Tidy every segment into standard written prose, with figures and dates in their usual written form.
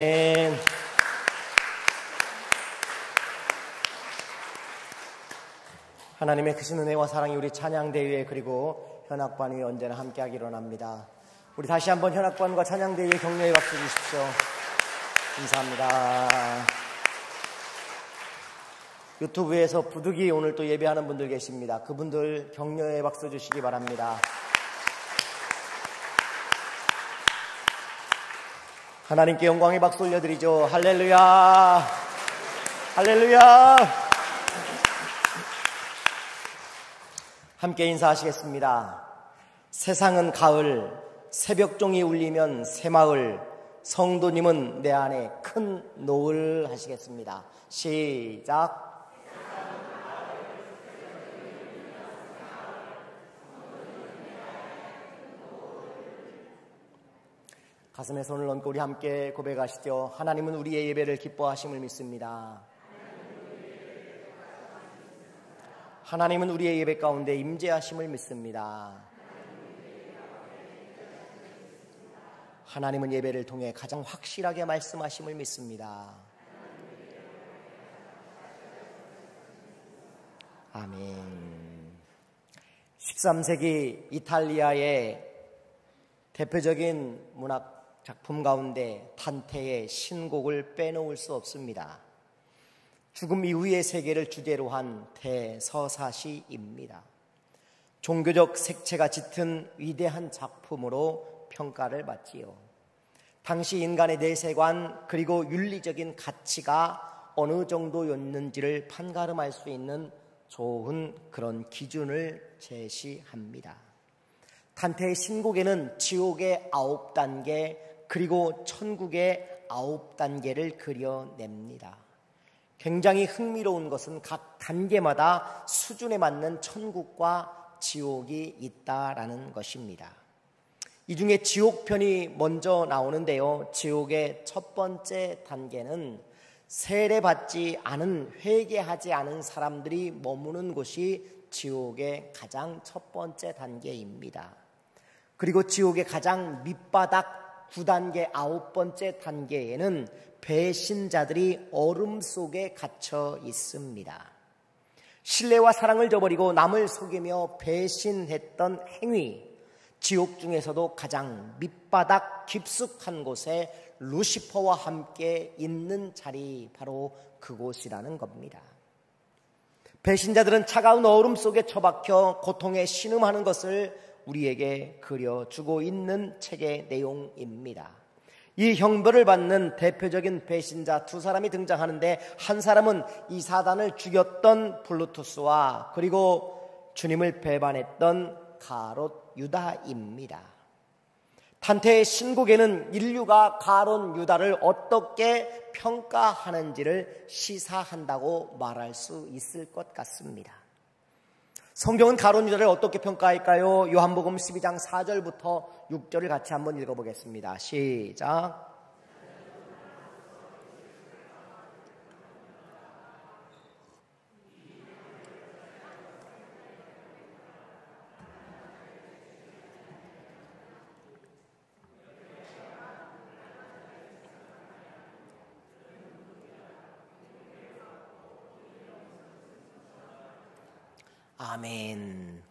아멘. 하나님의 크신 은혜와 사랑이 우리 찬양대회 그리고 현악반 위에 언제나 함께하기를 원합니다. 우리 다시 한번 현악반과 찬양대회에 격려의 박수 주십시오. 감사합니다. 유튜브에서 부득이 오늘 또 예배하는 분들 계십니다. 그분들 격려의 박수 주시기 바랍니다. 하나님께 영광의 박수 올려드리죠. 할렐루야, 할렐루야. 함께 인사하시겠습니다. 세상은 가을, 새벽종이 울리면 새마을, 성도님은 내 안에 큰 노을 하시겠습니다. 시작. 가슴에 손을 얹고 우리 함께 고백하시죠. 하나님은 우리의 예배를 기뻐하심을 믿습니다. 하나님은 우리의 예배 가운데 임재하심을 믿습니다. 하나님은 예배를 통해 가장 확실하게 말씀하심을 믿습니다. 아멘. 13세기 이탈리아의 대표적인 문학 작품 가운데 단테의 신곡을 빼놓을 수 없습니다. 죽음 이후의 세계를 주제로 한 대서사시입니다. 종교적 색채가 짙은 위대한 작품으로 평가를 받지요. 당시 인간의 내세관 그리고 윤리적인 가치가 어느 정도였는지를 판가름할 수 있는 좋은 그런 기준을 제시합니다. 단테의 신곡에는 지옥의 9단계 그리고 천국의 9단계를 그려냅니다. 굉장히 흥미로운 것은 각 단계마다 수준에 맞는 천국과 지옥이 있다라는 것입니다. 이 중에 지옥편이 먼저 나오는데요. 지옥의 첫 번째 단계는 세례받지 않은, 회개하지 않은 사람들이 머무는 곳이 지옥의 가장 첫 번째 단계입니다. 그리고 지옥의 가장 밑바닥 9단계 9번째 단계에는 배신자들이 얼음 속에 갇혀 있습니다. 신뢰와 사랑을 저버리고 남을 속이며 배신했던 행위, 지옥 중에서도 가장 밑바닥 깊숙한 곳에 루시퍼와 함께 있는 자리, 바로 그곳이라는 겁니다. 배신자들은 차가운 얼음 속에 처박혀 고통에 신음하는 것을 우리에게 그려주고 있는 책의 내용입니다. 이 형벌을 받는 대표적인 배신자 두 사람이 등장하는데, 한 사람은 이 사단을 죽였던 블루투스와 그리고 주님을 배반했던 가롯 유다입니다. 단테의 신곡에는 인류가 가롯 유다를 어떻게 평가하는지를 시사한다고 말할 수 있을 것 같습니다. 성경은 가롯 유다를 어떻게 평가할까요? 요한복음 12장 4절부터 6절을 같이 한번 읽어보겠습니다. 시작. 아멘.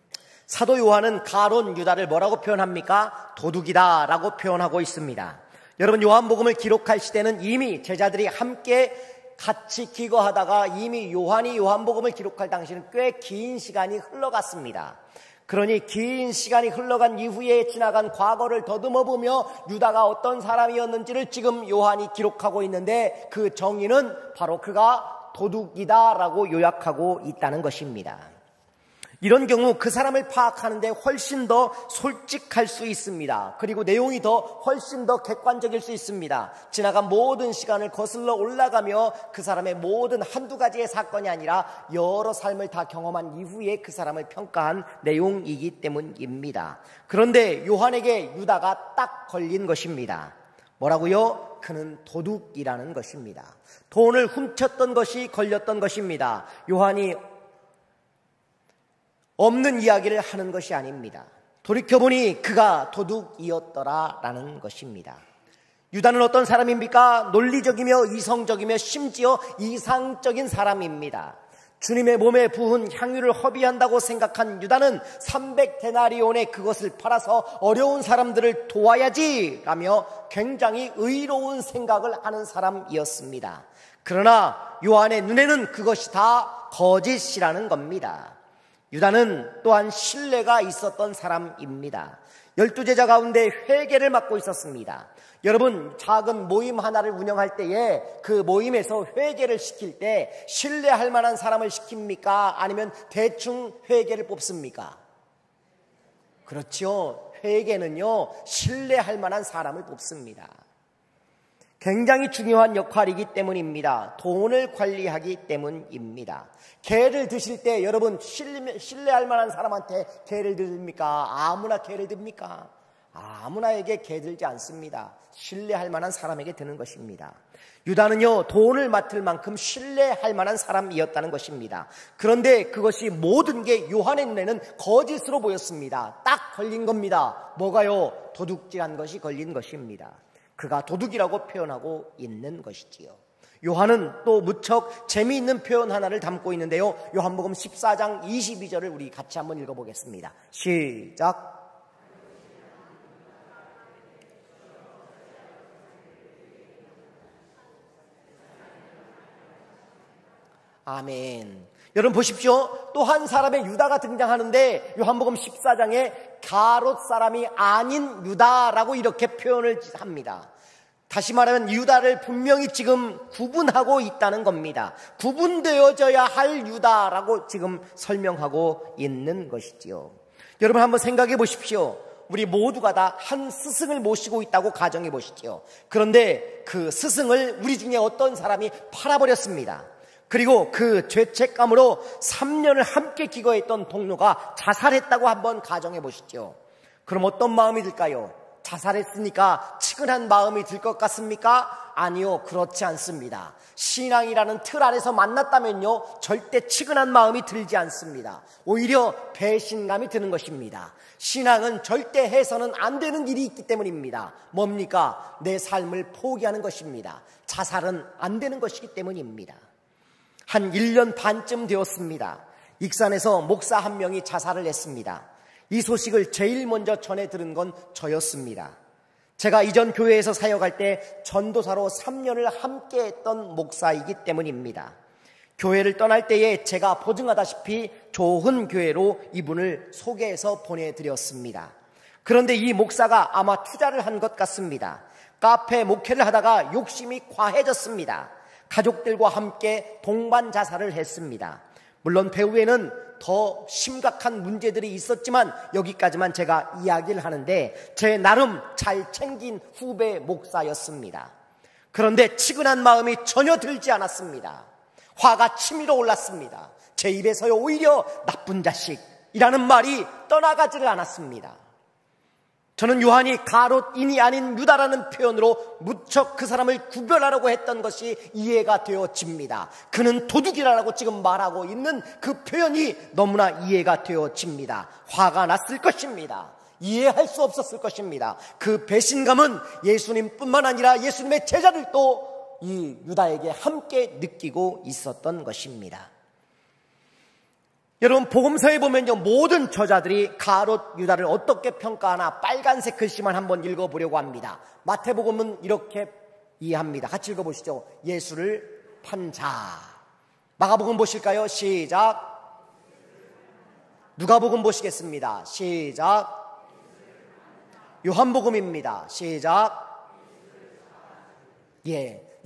사도 요한은 가롯 유다를 뭐라고 표현합니까? 도둑이다 라고 표현하고 있습니다. 여러분, 요한복음을 기록할 시대는 이미 제자들이 함께 같이 기거하다가 이미 요한이 요한복음을 기록할 당시는 꽤 긴 시간이 흘러갔습니다. 그러니 긴 시간이 흘러간 이후에 지나간 과거를 더듬어 보며 유다가 어떤 사람이었는지를 지금 요한이 기록하고 있는데, 그 정의는 바로 그가 도둑이다 라고 요약하고 있다는 것입니다. 이런 경우 그 사람을 파악하는데 훨씬 더 솔직할 수 있습니다. 그리고 내용이 훨씬 더 객관적일 수 있습니다. 지나간 모든 시간을 거슬러 올라가며 그 사람의 모든 한두 가지의 사건이 아니라 여러 삶을 다 경험한 이후에 그 사람을 평가한 내용이기 때문입니다. 그런데 요한에게 유다가 딱 걸린 것입니다. 뭐라고요? 그는 도둑이라는 것입니다. 돈을 훔쳤던 것이 걸렸던 것입니다. 요한이 없는 이야기를 하는 것이 아닙니다. 돌이켜보니 그가 도둑이었더라라는 것입니다. 유다는 어떤 사람입니까? 논리적이며 이성적이며 심지어 이상적인 사람입니다. 주님의 몸에 부은 향유를 허비한다고 생각한 유다는 300데나리온에 그것을 팔아서 어려운 사람들을 도와야지 라며 굉장히 의로운 생각을 하는 사람이었습니다. 그러나 요한의 눈에는 그것이 다 거짓이라는 겁니다. 유다는 또한 신뢰가 있었던 사람입니다. 12제자 가운데 회계를 맡고 있었습니다. 여러분, 작은 모임 하나를 운영할 때에 그 모임에서 회계를 시킬 때 신뢰할 만한 사람을 시킵니까? 아니면 대충 회계를 뽑습니까? 그렇죠. 회계는요, 신뢰할 만한 사람을 뽑습니다. 굉장히 중요한 역할이기 때문입니다. 돈을 관리하기 때문입니다. 개를 드실 때 여러분 신뢰할 만한 사람한테 개를 드립니까? 아무나 개를 듭니까? 아무나에게 개 들지 않습니다. 신뢰할 만한 사람에게 드는 것입니다. 유다는요, 돈을 맡을 만큼 신뢰할 만한 사람이었다는 것입니다. 그런데 그것이 모든 게 요한의 눈에는 거짓으로 보였습니다. 딱 걸린 겁니다. 뭐가요? 도둑질한 것이 걸린 것입니다. 그가 도둑이라고 표현하고 있는 것이지요. 요한은 또 무척 재미있는 표현 하나를 담고 있는데요. 요한복음 14장 22절을 우리 같이 한번 읽어보겠습니다. 시작. 아멘. 여러분 보십시오. 또 한 사람의 유다가 등장하는데 요한복음 14장에 가롯 사람이 아닌 유다라고 이렇게 표현을 합니다. 다시 말하면 유다를 분명히 지금 구분하고 있다는 겁니다. 구분되어져야 할 유다라고 지금 설명하고 있는 것이지요. 여러분 한번 생각해 보십시오. 우리 모두가 다 한 스승을 모시고 있다고 가정해 보시죠. 그런데 그 스승을 우리 중에 어떤 사람이 팔아버렸습니다. 그리고 그 죄책감으로 3년을 함께 기거했던 동료가 자살했다고 한번 가정해 보시죠. 그럼 어떤 마음이 들까요? 자살했으니까 측은한 마음이 들 것 같습니까? 아니요, 그렇지 않습니다. 신앙이라는 틀 안에서 만났다면요, 절대 측은한 마음이 들지 않습니다. 오히려 배신감이 드는 것입니다. 신앙은 절대 해서는 안 되는 일이 있기 때문입니다. 뭡니까? 내 삶을 포기하는 것입니다. 자살은 안 되는 것이기 때문입니다. 한 1년 반쯤 되었습니다. 익산에서 목사 한 명이 자살을 했습니다. 이 소식을 제일 먼저 전해 들은 건 저였습니다. 제가 이전 교회에서 사역할 때 전도사로 3년을 함께 했던 목사이기 때문입니다. 교회를 떠날 때에 제가 보증하다시피 좋은 교회로 이분을 소개해서 보내드렸습니다. 그런데 이 목사가 아마 투자를 한 것 같습니다. 카페 목회를 하다가 욕심이 과해졌습니다. 가족들과 함께 동반 자살을 했습니다. 물론 배후에는 더 심각한 문제들이 있었지만 여기까지만 제가 이야기를 하는데 제 나름 잘 챙긴 후배 목사였습니다. 그런데 측은한 마음이 전혀 들지 않았습니다. 화가 치밀어 올랐습니다. 제 입에서요 오히려 나쁜 자식이라는 말이 떠나가지를 않았습니다. 저는 요한이 가롯인이 아닌 유다라는 표현으로 무척 그 사람을 구별하려고 했던 것이 이해가 되어집니다. 그는 도둑이라고 지금 말하고 있는 그 표현이 너무나 이해가 되어집니다. 화가 났을 것입니다. 이해할 수 없었을 것입니다. 그 배신감은 예수님뿐만 아니라 예수님의 제자들도 이 유다에게 함께 느끼고 있었던 것입니다. 여러분 복음서에 보면요 모든 저자들이 가롯 유다를 어떻게 평가하나 빨간색 글씨만 한번 읽어보려고 합니다. 마태복음은 이렇게 이해합니다. 같이 읽어보시죠. 예수를 판 자. 마가복음 보실까요? 시작. 누가복음 보시겠습니다. 시작. 요한복음입니다. 시작.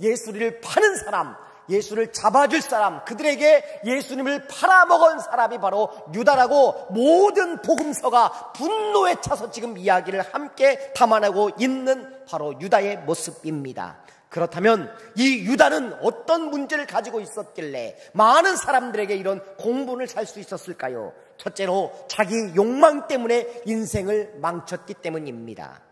예수를 파는 사람, 예수를 잡아줄 사람, 그들에게 예수님을 팔아먹은 사람이 바로 유다라고 모든 복음서가 분노에 차서 지금 이야기를 함께 담아내고 있는 바로 유다의 모습입니다. 그렇다면 이 유다는 어떤 문제를 가지고 있었길래 많은 사람들에게 이런 공분을 살 수 있었을까요? 첫째로 자기 욕망 때문에 인생을 망쳤기 때문입니다.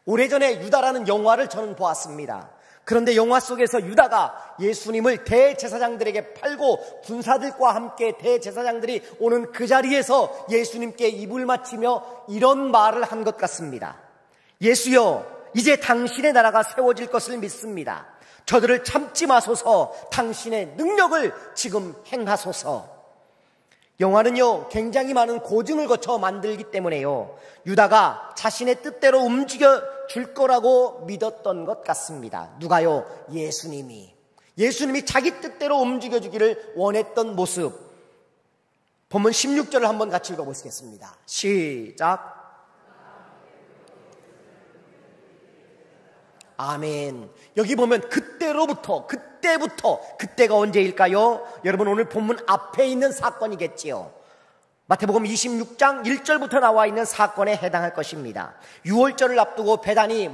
오래전에 유다라는 영화를 저는 보았습니다. 그런데 영화 속에서 유다가 예수님을 대제사장들에게 팔고 군사들과 함께 대제사장들이 오는 그 자리에서 예수님께 입을 맞추며 이런 말을 한 것 같습니다. 예수여, 이제 당신의 나라가 세워질 것을 믿습니다. 저들을 참지 마소서. 당신의 능력을 지금 행하소서. 영화는요, 굉장히 많은 고증을 거쳐 만들기 때문에요, 유다가 자신의 뜻대로 움직여 줄 거라고 믿었던 것 같습니다. 누가요? 예수님이 자기 뜻대로 움직여 주기를 원했던 모습. 본문 16절을 한번 같이 읽어보시겠습니다. 시작. 아멘. 여기 보면 그때부터, 그때가 언제일까요? 여러분, 오늘 본문 앞에 있는 사건이겠지요. 마태복음 26장 1절부터 나와 있는 사건에 해당할 것입니다. 유월절을 앞두고 베다니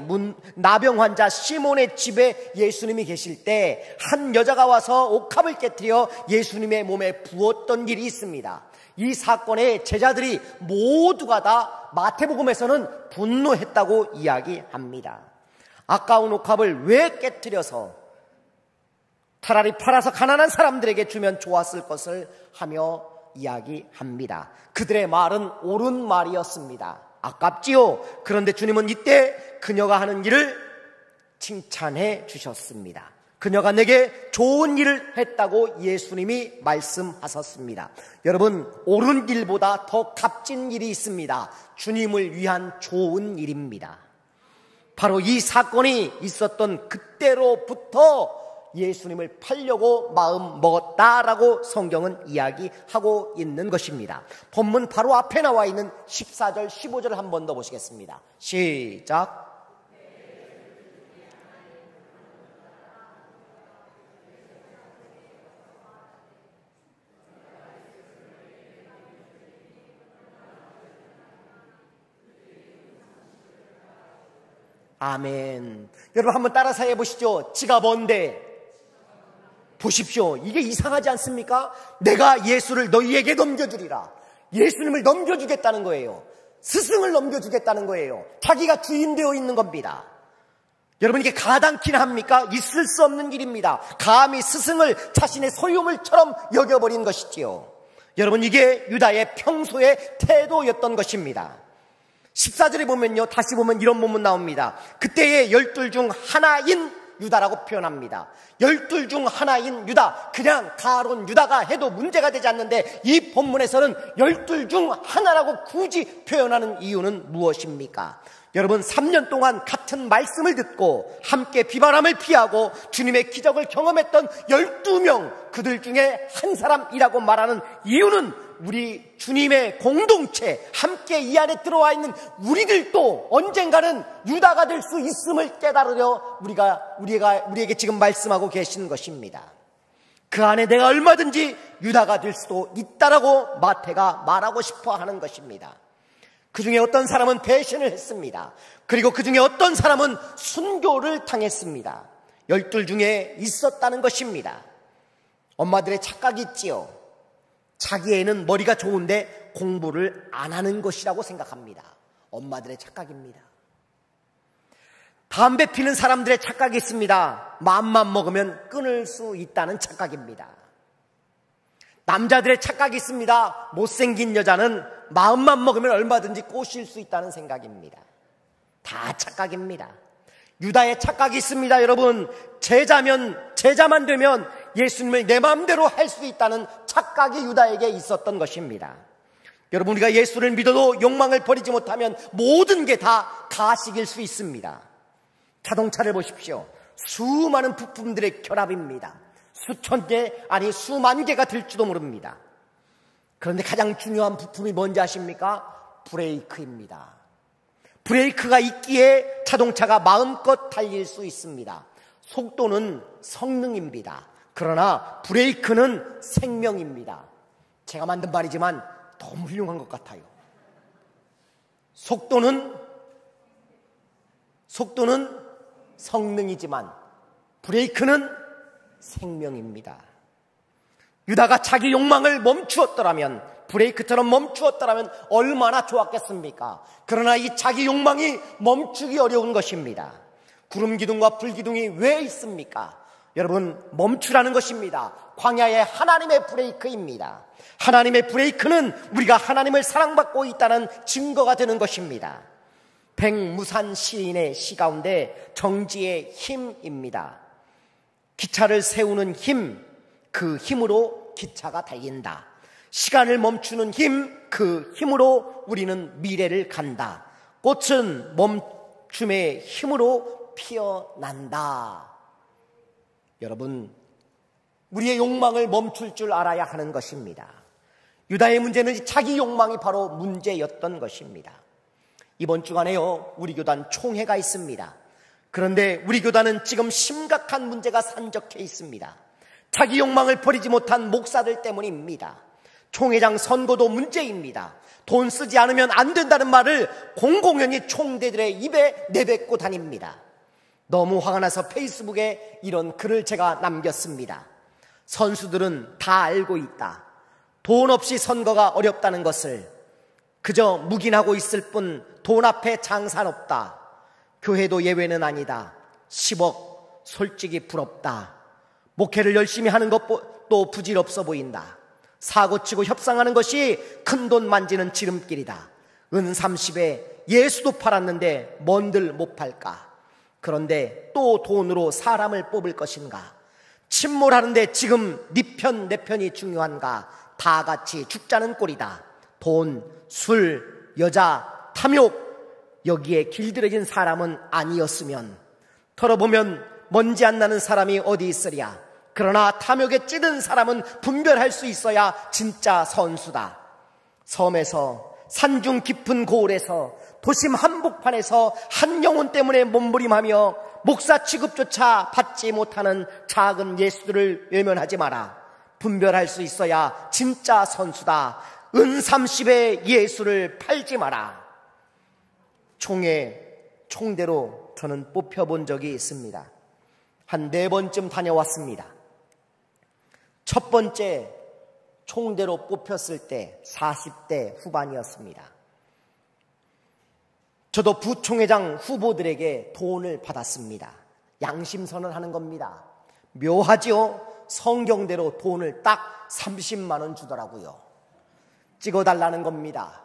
나병 환자 시몬의 집에 예수님이 계실 때 한 여자가 와서 옥합을 깨뜨려 예수님의 몸에 부었던 일이 있습니다. 이 사건에 제자들이 모두가 다 마태복음에서는 분노했다고 이야기합니다. 아까운 옥합을 왜 깨뜨려서 차라리 팔아서 가난한 사람들에게 주면 좋았을 것을 하며 이야기합니다. 그들의 말은 옳은 말이었습니다. 아깝지요. 그런데 주님은 이때 그녀가 하는 일을 칭찬해 주셨습니다. 그녀가 내게 좋은 일을 했다고 예수님이 말씀하셨습니다. 여러분, 옳은 일보다 더 값진 일이 있습니다. 주님을 위한 좋은 일입니다. 바로 이 사건이 있었던 그때로부터 예수님을 팔려고 마음 먹었다라고 성경은 이야기하고 있는 것입니다. 본문 바로 앞에 나와 있는 14절, 15절을 한 번 더 보시겠습니다. 시작. 아멘. 여러분 한번 따라서 해보시죠. 지가 뭔데? 보십시오. 이게 이상하지 않습니까? 내가 예수를 너희에게 넘겨주리라. 예수님을 넘겨주겠다는 거예요. 스승을 넘겨주겠다는 거예요. 자기가 주인 되어 있는 겁니다. 여러분, 이게 가당키나 합니까? 있을 수 없는 일입니다. 감히 스승을 자신의 소유물처럼 여겨버린 것이지요. 여러분, 이게 유다의 평소의 태도였던 것입니다. 14절에 보면요, 다시 보면 이런 본문 나옵니다. 그때의 12 중 하나인 유다라고 표현합니다. 12 중 하나인 유다, 그냥 가론 유다가 해도 문제가 되지 않는데 이 본문에서는 12 중 하나라고 굳이 표현하는 이유는 무엇입니까? 여러분, 3년 동안 같은 말씀을 듣고 함께 비바람을 피하고 주님의 기적을 경험했던 12명, 그들 중에 한 사람이라고 말하는 이유는 우리 주님의 공동체, 함께 이 안에 들어와 있는 우리들도 언젠가는 유다가 될 수 있음을 깨달으려 우리에게 지금 말씀하고 계신 것입니다. 그 안에 내가 얼마든지 유다가 될 수도 있다라고 마태가 말하고 싶어 하는 것입니다. 그 중에 어떤 사람은 배신을 했습니다. 그리고 그 중에 어떤 사람은 순교를 당했습니다. 12 중에 있었다는 것입니다. 엄마들의 착각이 있지요. 자기 애는 머리가 좋은데 공부를 안 하는 것이라고 생각합니다. 엄마들의 착각입니다. 담배 피는 사람들의 착각이 있습니다. 마음만 먹으면 끊을 수 있다는 착각입니다. 남자들의 착각이 있습니다. 못생긴 여자는 마음만 먹으면 얼마든지 꼬실 수 있다는 생각입니다. 다 착각입니다. 유다의 착각이 있습니다. 여러분, 제자만 되면 예수님을 내 마음대로 할 수 있다는 착각이 유다에게 있었던 것입니다. 여러분, 우리가 예수를 믿어도 욕망을 버리지 못하면 모든 게 다 가식일 수 있습니다. 자동차를 보십시오. 수많은 부품들의 결합입니다. 수천 개, 아니 수만 개가 될지도 모릅니다. 그런데 가장 중요한 부품이 뭔지 아십니까? 브레이크입니다. 브레이크가 있기에 자동차가 마음껏 달릴 수 있습니다. 속도는 성능입니다. 그러나 브레이크는 생명입니다. 제가 만든 말이지만 너무 훌륭한 것 같아요. 속도는 성능이지만 브레이크는 생명입니다. 유다가 자기 욕망을 멈추었더라면, 브레이크처럼 멈추었더라면 얼마나 좋았겠습니까? 그러나 이 자기 욕망이 멈추기 어려운 것입니다. 구름기둥과 불기둥이 왜 있습니까? 여러분, 멈추라는 것입니다. 광야의 하나님의 브레이크입니다. 하나님의 브레이크는 우리가 하나님을 사랑받고 있다는 증거가 되는 것입니다. 백무산 시인의 시 가운데 정지의 힘입니다. 기차를 세우는 힘, 그 힘으로 기차가 달린다. 시간을 멈추는 힘, 그 힘으로 우리는 미래를 간다. 꽃은 멈춤의 힘으로 피어난다. 여러분, 우리의 욕망을 멈출 줄 알아야 하는 것입니다. 유다의 문제는 자기 욕망이 바로 문제였던 것입니다. 이번 주간에요, 우리 교단 총회가 있습니다. 그런데 우리 교단은 지금 심각한 문제가 산적해 있습니다. 자기 욕망을 버리지 못한 목사들 때문입니다. 총회장 선거도 문제입니다. 돈 쓰지 않으면 안 된다는 말을 공공연히 총대들의 입에 내뱉고 다닙니다. 너무 화가 나서 페이스북에 이런 글을 제가 남겼습니다. 선수들은 다 알고 있다. 돈 없이 선거가 어렵다는 것을. 그저 묵인하고 있을 뿐 돈 앞에 장사는 없다. 교회도 예외는 아니다. 10억 솔직히 부럽다. 목회를 열심히 하는 것도 부질없어 보인다. 사고치고 협상하는 것이 큰돈 만지는 지름길이다. 은 30에 예수도 팔았는데 뭔들 못 팔까. 그런데 또 돈으로 사람을 뽑을 것인가. 침몰하는데 지금 네 편 내 편이 중요한가. 다 같이 죽자는 꼴이다. 돈, 술, 여자, 탐욕, 여기에 길들여진 사람은 아니었으면. 털어보면 먼지 안 나는 사람이 어디 있으랴. 그러나 탐욕에 찌든 사람은 분별할 수 있어야 진짜 선수다. 섬에서, 산중 깊은 고을에서, 도심 한복판에서 한 영혼 때문에 몸부림하며 목사 취급조차 받지 못하는 작은 예수들을 외면하지 마라. 분별할 수 있어야 진짜 선수다. 은 30에 예수를 팔지 마라. 총대로 저는 뽑혀본 적이 있습니다. 한 4번쯤 다녀왔습니다. 첫 번째 총대로 뽑혔을 때 40대 후반이었습니다. 저도 부총회장 후보들에게 돈을 받았습니다. 양심선언하는 겁니다. 묘하지요? 성경대로 돈을 딱 30만 원 주더라고요. 찍어달라는 겁니다.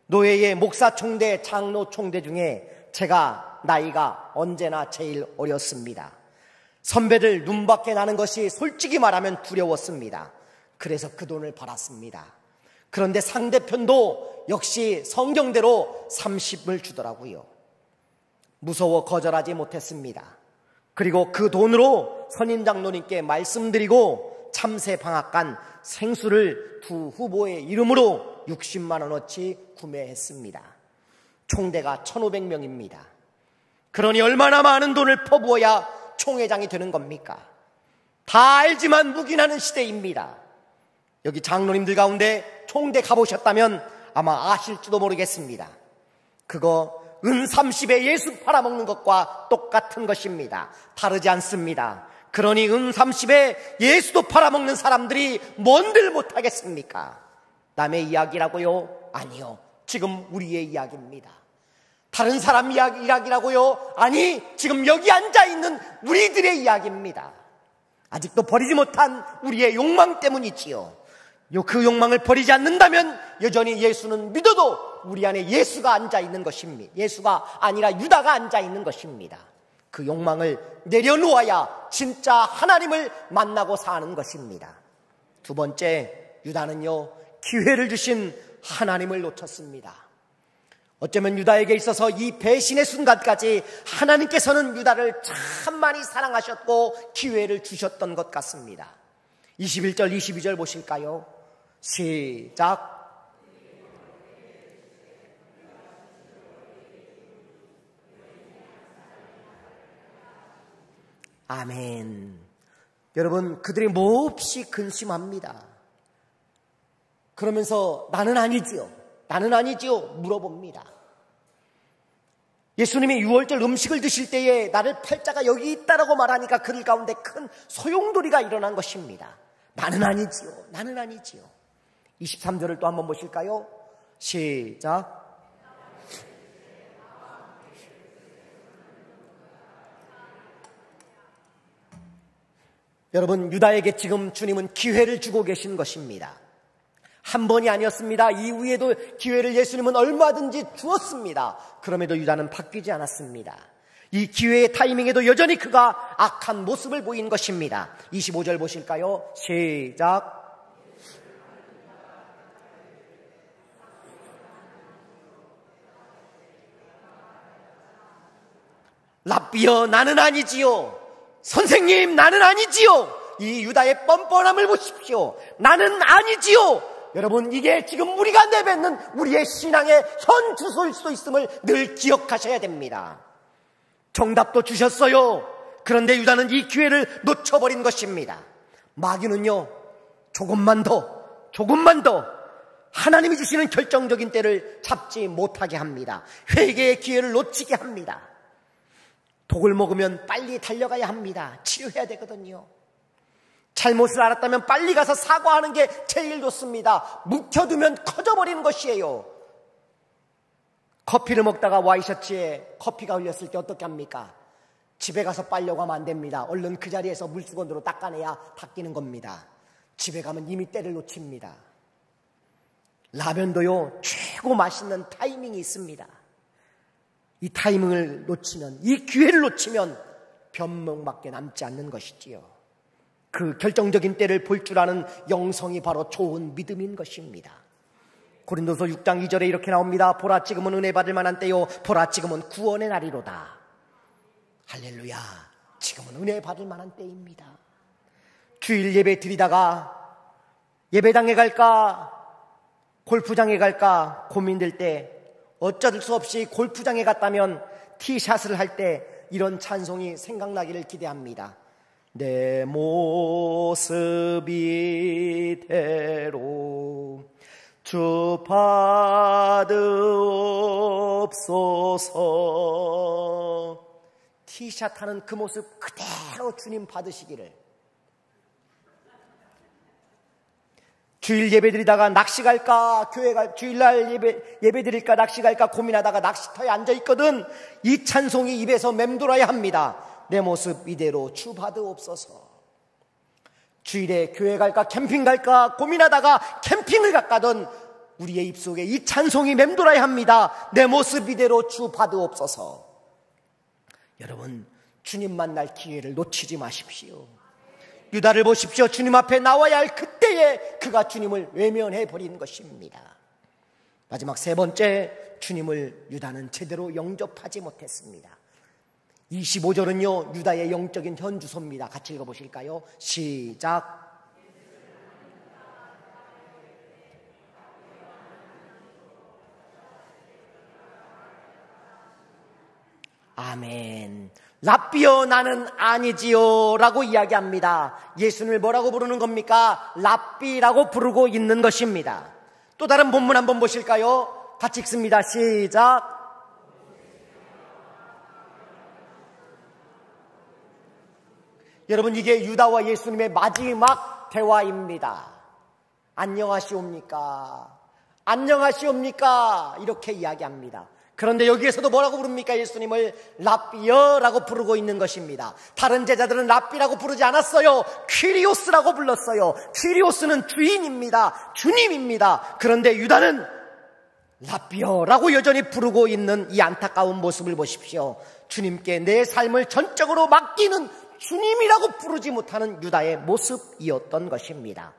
노예의 목사총대, 장로총대 중에 제가 나이가 언제나 제일 어렸습니다. 선배들 눈밖에 나는 것이 솔직히 말하면 두려웠습니다. 그래서 그 돈을 받았습니다. 그런데 상대편도 역시 성경대로 30을 주더라고요. 무서워 거절하지 못했습니다. 그리고 그 돈으로 선임장로님께 말씀드리고 참새방앗간 생수를 두 후보의 이름으로 60만 원어치 구매했습니다. 총대가 1,500명입니다. 그러니 얼마나 많은 돈을 퍼부어야 총회장이 되는 겁니까? 다 알지만 묵인하는 시대입니다. 여기 장로님들 가운데 총대 가보셨다면 아마 아실지도 모르겠습니다. 그거 은 30에 예수 팔아먹는 것과 똑같은 것입니다. 다르지 않습니다. 그러니 은 30에 예수도 팔아먹는 사람들이 뭔들 못하겠습니까? 남의 이야기라고요? 아니요. 지금 우리의 이야기입니다. 다른 사람 이야기라고요? 아니, 지금 여기 앉아있는 우리들의 이야기입니다. 아직도 버리지 못한 우리의 욕망 때문이지요. 그 욕망을 버리지 않는다면 여전히 예수는 믿어도 우리 안에 예수가 앉아있는 것입니다. 예수가 아니라 유다가 앉아있는 것입니다. 그 욕망을 내려놓아야 진짜 하나님을 만나고 사는 것입니다. 두 번째, 유다는요, 기회를 주신 하나님을 놓쳤습니다. 어쩌면 유다에게 있어서 이 배신의 순간까지 하나님께서는 유다를 참 많이 사랑하셨고 기회를 주셨던 것 같습니다. 21절, 22절 보실까요? 시작. 아멘. 여러분, 그들이 몹시 근심합니다. 그러면서 나는 아니지요, 나는 아니지요 물어봅니다. 예수님이 6월절 음식을 드실 때에 나를 팔자가 여기 있다라고 말하니까 그들 가운데 큰 소용돌이가 일어난 것입니다. 나는 아니지요, 나는 아니지요. 23절을 또 한번 보실까요? 시작. 여러분, 유다에게 지금 주님은 기회를 주고 계신 것입니다. 한 번이 아니었습니다. 이후에도 기회를 예수님은 얼마든지 주었습니다. 그럼에도 유다는 바뀌지 않았습니다. 이 기회의 타이밍에도 여전히 그가 악한 모습을 보인 것입니다. 25절 보실까요? 시작. 랍비여, 나는 아니지요. 선생님, 나는 아니지요. 이 유다의 뻔뻔함을 보십시오. 나는 아니지요. 여러분, 이게 지금 우리가 내뱉는 우리의 신앙의 현 주소일 수도 있음을 늘 기억하셔야 됩니다. 정답도 주셨어요. 그런데 유다는 이 기회를 놓쳐버린 것입니다. 마귀는요, 조금만 더 하나님이 주시는 결정적인 때를 잡지 못하게 합니다. 회개의 기회를 놓치게 합니다. 독을 먹으면 빨리 달려가야 합니다. 치료해야 되거든요. 잘못을 알았다면 빨리 가서 사과하는 게 제일 좋습니다. 묵혀두면 커져버리는 것이에요. 커피를 먹다가 와이셔츠에 커피가 흘렸을 때 어떻게 합니까? 집에 가서 빨려고 하면 안 됩니다. 얼른 그 자리에서 물수건으로 닦아내야 닦이는 겁니다. 집에 가면 이미 때를 놓칩니다. 라면도요, 최고 맛있는 타이밍이 있습니다. 이 타이밍을 놓치면, 이 기회를 놓치면 변명밖에 남지 않는 것이지요. 그 결정적인 때를 볼 줄 아는 영성이 바로 좋은 믿음인 것입니다. 고린도서 6장 2절에 이렇게 나옵니다. 보라, 지금은 은혜 받을 만한 때요, 보라, 지금은 구원의 날이로다. 할렐루야, 지금은 은혜 받을 만한 때입니다. 주일 예배 드리다가 예배당에 갈까 골프장에 갈까 고민될 때 어쩔 수 없이 골프장에 갔다면 티샷을 할 때 이런 찬송이 생각나기를 기대합니다. 내 모습 이대로 주 받으옵소서. 티샷하는 그 모습 그대로 주님 받으시기를. 주일 예배 드리다가 낚시 갈까 교회 갈 주일날 예배 드릴까 낚시 갈까 고민하다가 낚시터에 앉아있거든. 이 찬송이 입에서 맴돌아야 합니다. 내 모습 이대로 주 받으옵소서. 주일에 교회 갈까 캠핑 갈까 고민하다가 캠핑을 갔거든. 우리의 입속에 이 찬송이 맴돌아야 합니다. 내 모습 이대로 주 받으옵소서. 여러분, 주님 만날 기회를 놓치지 마십시오. 유다를 보십시오. 주님 앞에 나와야 할 그때에 그가 주님을 외면해버린 것입니다. 마지막 세 번째, 주님을 유다는 제대로 영접하지 못했습니다. 25절은요 유다의 영적인 현주소입니다. 같이 읽어보실까요? 시작. 아멘. 랍비여, 나는 아니지요 라고 이야기합니다. 예수님을 뭐라고 부르는 겁니까? 랍비라고 부르고 있는 것입니다. 또 다른 본문 한번 보실까요? 같이 읽습니다. 시작. 여러분, 이게 유다와 예수님의 마지막 대화입니다. 안녕하시옵니까? 안녕하시옵니까? 이렇게 이야기합니다. 그런데 여기에서도 뭐라고 부릅니까? 예수님을 랍비여라고 부르고 있는 것입니다. 다른 제자들은 랍비라고 부르지 않았어요. 퀴리오스라고 불렀어요. 퀴리오스는 주인입니다. 주님입니다. 그런데 유다는 랍비여라고 여전히 부르고 있는 이 안타까운 모습을 보십시오. 주님께 내 삶을 전적으로 맡기는 주님이라고 부르지 못하는 유다의 모습이었던 것입니다.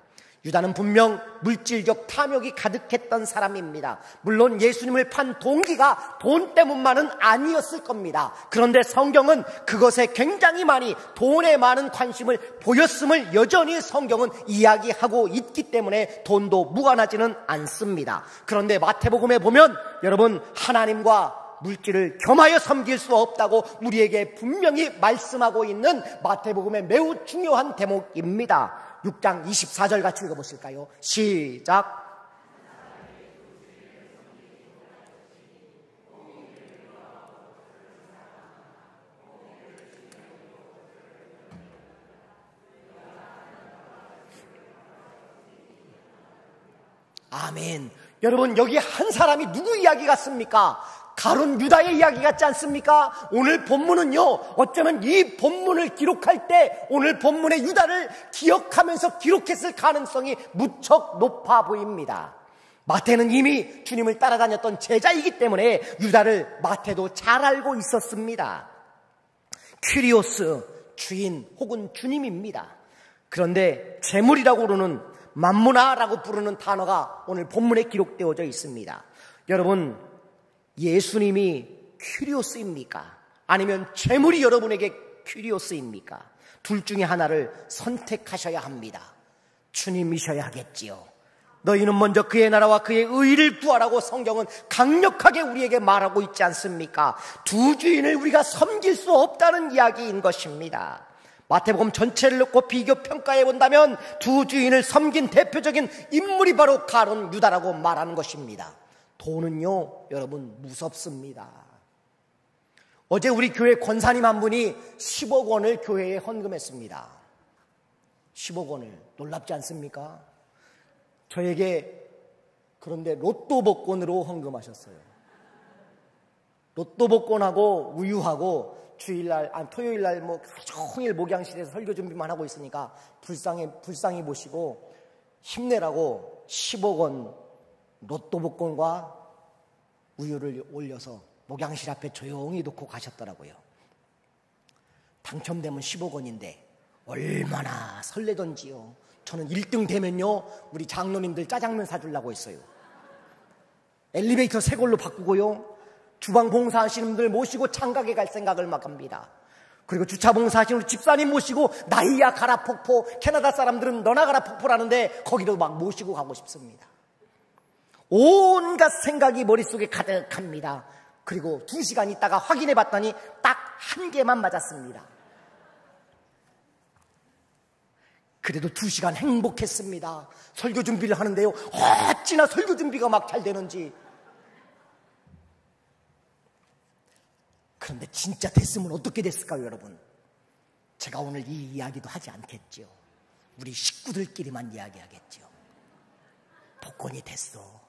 유다는 분명 물질적 탐욕이 가득했던 사람입니다. 물론 예수님을 판 동기가 돈 때문만은 아니었을 겁니다. 그런데 성경은 그것에 굉장히 많이 돈에 많은 관심을 보였음을 여전히 성경은 이야기하고 있기 때문에 돈도 무관하지는 않습니다. 그런데 마태복음에 보면 여러분, 하나님과 물질을 겸하여 섬길 수 없다고 우리에게 분명히 말씀하고 있는 마태복음의 매우 중요한 대목입니다. 6장 24절 같이 읽어보실까요? 시작. 아멘. 여러분, 여기 한 사람이 누구 이야기 같습니까? 가룟 유다의 이야기 같지 않습니까? 오늘 본문은요, 어쩌면 이 본문을 기록할 때 오늘 본문의 유다를 기억하면서 기록했을 가능성이 무척 높아 보입니다. 마태는 이미 주님을 따라다녔던 제자이기 때문에 유다를 마태도 잘 알고 있었습니다. 퀴리오스, 주인 혹은 주님입니다. 그런데 재물이라고 부르는 맘무나라고 부르는 단어가 오늘 본문에 기록되어져 있습니다. 여러분, 예수님이 퀴리오스입니까? 아니면 재물이 여러분에게 퀴리오스입니까? 둘 중에 하나를 선택하셔야 합니다. 주님이셔야 하겠지요. 너희는 먼저 그의 나라와 그의 의를 구하라고 성경은 강력하게 우리에게 말하고 있지 않습니까? 두 주인을 우리가 섬길 수 없다는 이야기인 것입니다. 마태복음 전체를 놓고 비교 평가해 본다면 두 주인을 섬긴 대표적인 인물이 바로 가룟 유다라고 말하는 것입니다. 돈은요, 여러분, 무섭습니다. 어제 우리 교회 권사님 한 분이 10억 원을 교회에 헌금했습니다. 10억 원을. 놀랍지 않습니까? 저에게 그런데 로또 복권으로 헌금하셨어요. 로또 복권하고 우유하고 토요일날 종일 목양실에서 설교 준비만 하고 있으니까 불쌍히 보시고 힘내라고 10억 원 로또 복권과 우유를 올려서 목양실 앞에 조용히 놓고 가셨더라고요. 당첨되면 10억 원인데 얼마나 설레던지요. 저는 1등 되면요, 우리 장로님들 짜장면 사주려고 했어요. 엘리베이터 새 걸로 바꾸고요, 주방 봉사하시는 분들 모시고 창가에 갈 생각을 막 합니다. 그리고 주차 봉사하시는 우리 집사님 모시고 나이아가라 폭포, 캐나다 사람들은 너나가라 폭포라는데 거기도 막 모시고 가고 싶습니다. 온갖 생각이 머릿속에 가득합니다. 그리고 2시간 있다가 확인해 봤더니 딱 한 개만 맞았습니다. 그래도 2시간 행복했습니다. 설교 준비를 하는데요, 어찌나 설교 준비가 막 잘 되는지. 그런데 진짜 됐으면 어떻게 됐을까요, 여러분? 제가 오늘 이 이야기도 하지 않겠죠. 우리 식구들끼리만 이야기하겠죠. 복권이 됐어.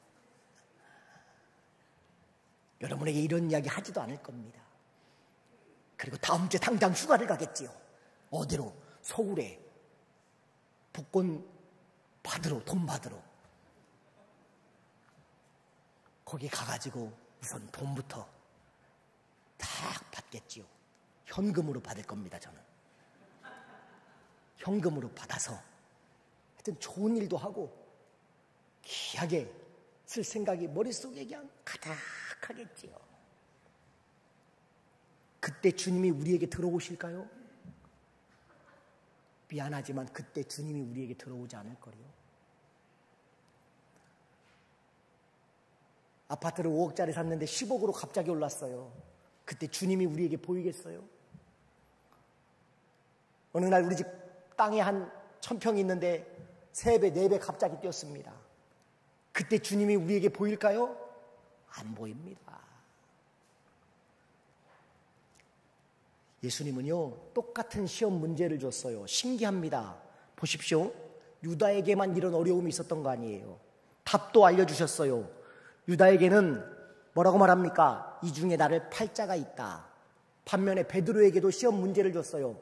여러분에게 이런 이야기 하지도 않을 겁니다. 그리고 다음 주에 당장 휴가를 가겠지요. 어디로? 서울에. 복권 받으러, 돈 받으러. 거기 가가지고 우선 돈부터 딱 받겠지요. 현금으로 받을 겁니다, 저는. 현금으로 받아서 하여튼 좋은 일도 하고 귀하게 쓸 생각이 머릿속에 그냥 가득하겠지요. 그때 주님이 우리에게 들어오실까요? 미안하지만 그때 주님이 우리에게 들어오지 않을 거요. 아파트를 5억짜리 샀는데 10억으로 갑자기 올랐어요. 그때 주님이 우리에게 보이겠어요? 어느 날 우리 집 땅에 한 1000평이 있는데 3배, 4배 갑자기 뛰었습니다. 그때 주님이 우리에게 보일까요? 안 보입니다. 예수님은요, 똑같은 시험 문제를 줬어요. 신기합니다. 보십시오. 유다에게만 이런 어려움이 있었던 거 아니에요. 답도 알려주셨어요. 유다에게는 뭐라고 말합니까? 이 중에 나를 팔 자가 있다. 반면에 베드로에게도 시험 문제를 줬어요.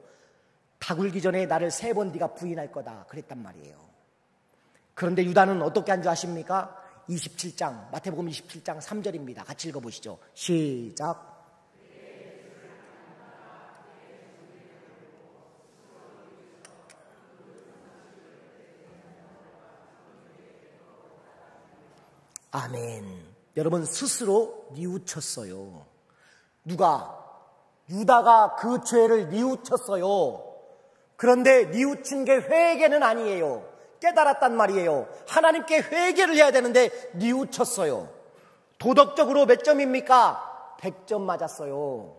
닭 울기 전에 나를 3번 네가 부인할 거다. 그랬단 말이에요. 그런데 유다는 어떻게 한 줄 아십니까? 27장, 마태복음 27장 3절입니다. 같이 읽어보시죠. 시작. 아멘. 여러분, 스스로 뉘우쳤어요. 누가? 유다가 그 죄를 뉘우쳤어요. 그런데 뉘우친 게 회개는 아니에요. 깨달았단 말이에요. 하나님께 회개를 해야 되는데 뉘우쳤어요. 도덕적으로 몇 점입니까? 100점 맞았어요.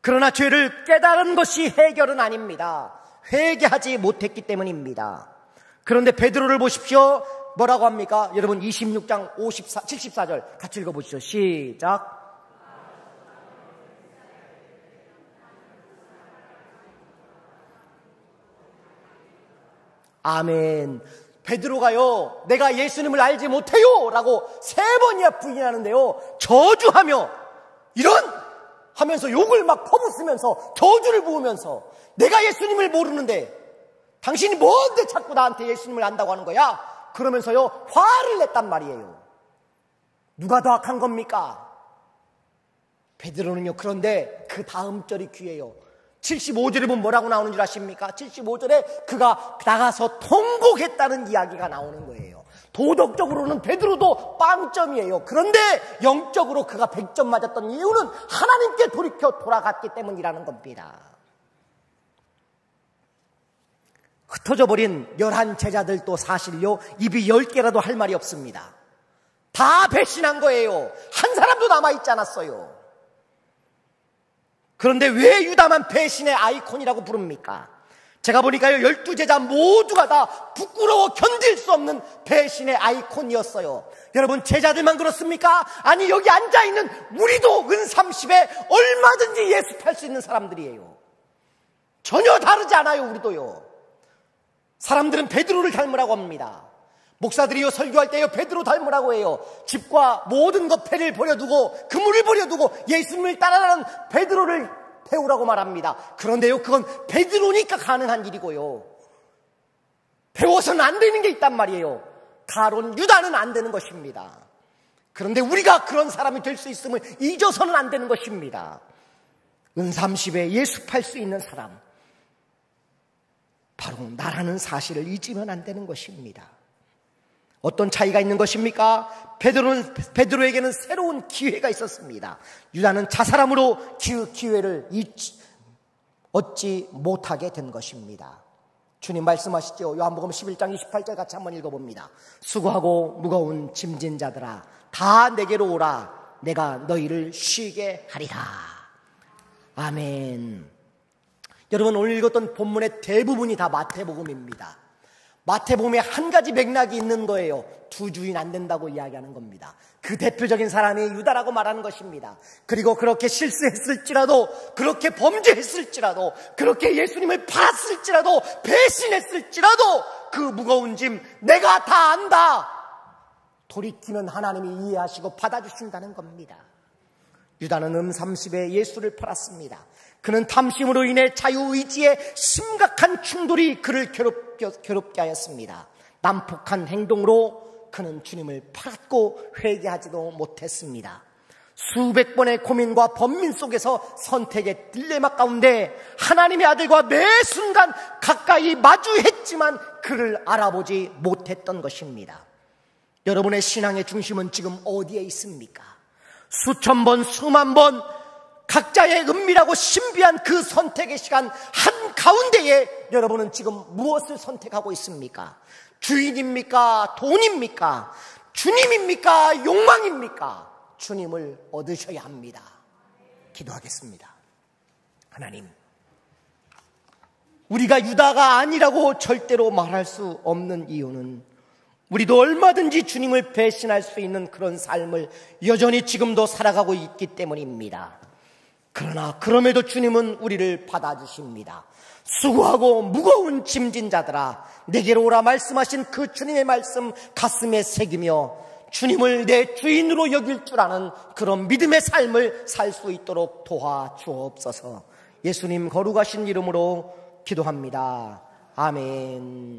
그러나 죄를 깨달은 것이 해결은 아닙니다. 회개하지 못했기 때문입니다. 그런데 베드로를 보십시오. 뭐라고 합니까? 여러분 26장 74절 같이 읽어보시죠. 시작. 아멘. 베드로가요, 내가 예수님을 알지 못해요 라고 3번이나 부인하는데요, 저주하며 이런 하면서 욕을 막 퍼붓으면서 저주를 부으면서 내가 예수님을 모르는데 당신이 뭔데 자꾸 나한테 예수님을 안다고 하는 거야? 그러면서요 화를 냈단 말이에요. 누가 더 악한 겁니까? 베드로는요. 그런데 그 다음 절이 귀해요. 75절에 보면 뭐라고 나오는 줄 아십니까? 75절에 그가 나가서 통곡했다는 이야기가 나오는 거예요. 도덕적으로는 베드로도 빵점이에요. 그런데 영적으로 그가 100점 맞았던 이유는 하나님께 돌이켜 돌아갔기 때문이라는 겁니다. 흩어져 버린 11 제자들도 사실요 입이 10개라도 할 말이 없습니다. 다 배신한 거예요. 한 사람도 남아있지 않았어요. 그런데 왜 유다만 배신의 아이콘이라고 부릅니까? 제가 보니까요 12제자 모두가 다 부끄러워 견딜 수 없는 배신의 아이콘이었어요. 여러분, 제자들만 그렇습니까? 아니, 여기 앉아있는 우리도 은30에 얼마든지 예습할 수 있는 사람들이에요. 전혀 다르지 않아요. 우리도요. 사람들은 베드로를 닮으라고 합니다. 목사들이요 설교할 때요 베드로 닮으라고 해요. 집과 모든 것 패를 버려두고 그물을 버려두고 예수님을 따라가는 베드로를 배우라고 말합니다. 그런데요 그건 베드로니까 가능한 일이고요, 배워서는 안 되는 게 있단 말이에요. 가론 유다는 안 되는 것입니다. 그런데 우리가 그런 사람이 될 수 있음을 잊어서는 안 되는 것입니다. 은30에 예습할 수 있는 사람, 바로 나라는 사실을 잊으면 안 되는 것입니다. 어떤 차이가 있는 것입니까? 베드로에게는 새로운 기회가 있었습니다. 유다는 자살함으로 그 기회를 얻지 못하게 된 것입니다. 주님 말씀하시죠. 요한복음 11장 28절 같이 한번 읽어봅니다. 수고하고 무거운 짐진 자들아 다 내게로 오라. 내가 너희를 쉬게 하리라. 아멘. 여러분, 오늘 읽었던 본문의 대부분이 다 마태복음입니다. 마태복음에 한 가지 맥락이 있는 거예요. 2주인 안 된다고 이야기하는 겁니다. 그 대표적인 사람이 유다라고 말하는 것입니다. 그리고 그렇게 실수했을지라도, 그렇게 범죄했을지라도, 그렇게 예수님을 팔았을지라도, 배신했을지라도 그 무거운 짐 내가 다 안다. 돌이키면 하나님이 이해하시고 받아주신다는 겁니다. 유다는 은30에 예수를 팔았습니다. 그는 탐심으로 인해 자유의지에 심각한 충돌이 그를 괴롭게 하였습니다. 난폭한 행동으로 그는 주님을 팔았고 회개하지도 못했습니다. 수백 번의 고민과 번민 속에서 선택의 딜레마 가운데 하나님의 아들과 매 순간 가까이 마주했지만 그를 알아보지 못했던 것입니다. 여러분의 신앙의 중심은 지금 어디에 있습니까? 수천 번, 수만 번 각자의 은밀하고 신비한 그 선택의 시간 한가운데에 여러분은 지금 무엇을 선택하고 있습니까? 주인입니까? 돈입니까? 주님입니까? 욕망입니까? 주님을 얻으셔야 합니다. 기도하겠습니다. 하나님, 우리가 유다가 아니라고 절대로 말할 수 없는 이유는 우리도 얼마든지 주님을 배신할 수 있는 그런 삶을 여전히 지금도 살아가고 있기 때문입니다. 그러나 그럼에도 주님은 우리를 받아주십니다. 수고하고 무거운 짐진 자들아 내게로 오라 말씀하신 그 주님의 말씀 가슴에 새기며 주님을 내 주인으로 여길 줄 아는 그런 믿음의 삶을 살 수 있도록 도와주옵소서. 예수님 거룩하신 이름으로 기도합니다. 아멘.